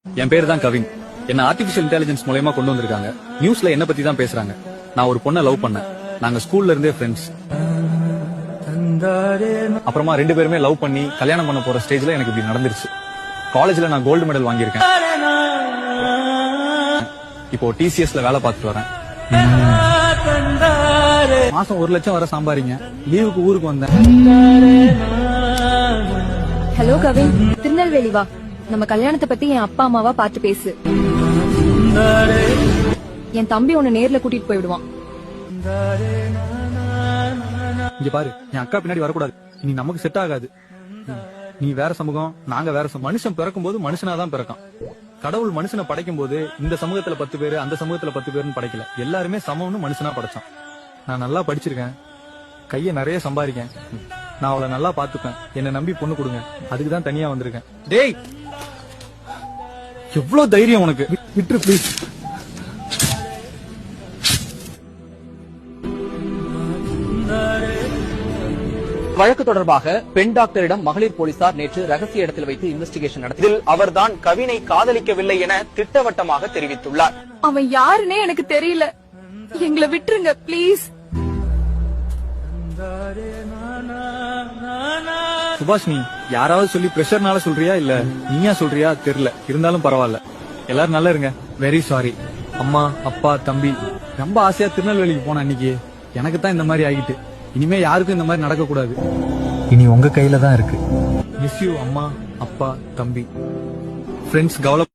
என் பேரு தான் கவின். என்ன ஆர்டிபிஷியல் இன்டெலிஜென்ஸ் மூலமா கொண்டு வந்திருக்காங்க. நியூஸ்ல என்ன பத்தி தான் பேசுறாங்க. நான் ஒரு பொண்ணை லவ் பண்ணேன். நாங்க ஸ்கூல்ல இருந்தே ஃப்ரெண்ட்ஸ். அப்புறமா 2 பேருமே லவ் பண்ணி கல்யாணம் பண்ண போற ஸ்டேஜ்ல எனக்கு இப்படி நடந்துருச்சு. காலேஜ்ல நான் கோல்டு மெடல் வாங்கியிருக்கேன். இப்போ டிசிஎஸ்ல வேலை பார்த்துட்டு வரேன். மாசம் 1 லட்சம் வர சம்பாதிங்க. லீவுக்கு ஊருக்கு வந்தேன். ஹலோ கவின், திருநெல்வேலி வா. நம்ம கல்யாணத்தை பத்தி என் அப்பா அம்மாவா பார்த்து பேசு. என் தம்பி உன்னை நேர்ல கூட்டிட்டு போயிடுவான். இங்க பாரு, என் அக்கா பின்னாடி வரக்கூடாது. இனி நமக்கு செட் ஆகாது. நீ வேற சமூகம், நாங்க வேற சமூகம். மனுஷன் பிறக்கும் போது மனுஷனாதான் பிறக்கான். கடவுள் மனுஷனை படைக்கும் போது இந்த சமூகத்துல 10 பேரு, அந்த சமூகத்துல 10 பேருன்னு படைக்கல. எல்லாருமே சமம்னு மனுஷனா படைச்சான். நான் நல்லா படிச்சிருக்கேன், கைய நிறைய சம்பாதிக்கேன். நான் அவளை நல்லா பாத்துப்பேன். என்ன நம்பி பொண்ணு கொடுங்க. அதுக்கு தான் தனியா வந்திருக்கேன். டேய், எவ்வளவு தைரியம் உனக்கு? விட்டுரு ப்ளீஸ். வழக்கு தொடர்பாக பெண் டாக்டரிடம் மகளிர் போலீசார் நேற்று ரகசிய இடத்தில் வைத்து இன்வெஸ்டிகேஷன் நடத்தியதில் அவர்தான் கவினை காதலிக்கவில்லை என திட்டவட்டமாக தெரிவித்துள்ளார். அவன் யாருன்னே எனக்கு தெரியல. எங்களை விட்டுருங்க ப்ளீஸ். சுபாஷினி, யாராவது சொல்லி பிரஷர்னால சொல்றியா இல்ல நீயா சொல்றியா தெரியல. இருந்தாலும் பரவாயில்ல. எல்லாரும் நல்லா இருங்க. Very sorry. அம்மா, அப்பா, தம்பி ரொம்ப ஆசையா திருநெல்வேலிக்கு போன அன்னைக்கு எனக்கு தான் இந்த மாதிரி ஆகிட்டு. இனிமே யாருக்கும் இந்த மாதிரி நடக்க கூடாது. இனி உங்க கையில தான் இருக்கு. மிஸ் யூ அம்மா, அப்பா, தம்பி. ஃப்ரெண்ட்ஸ், கவலை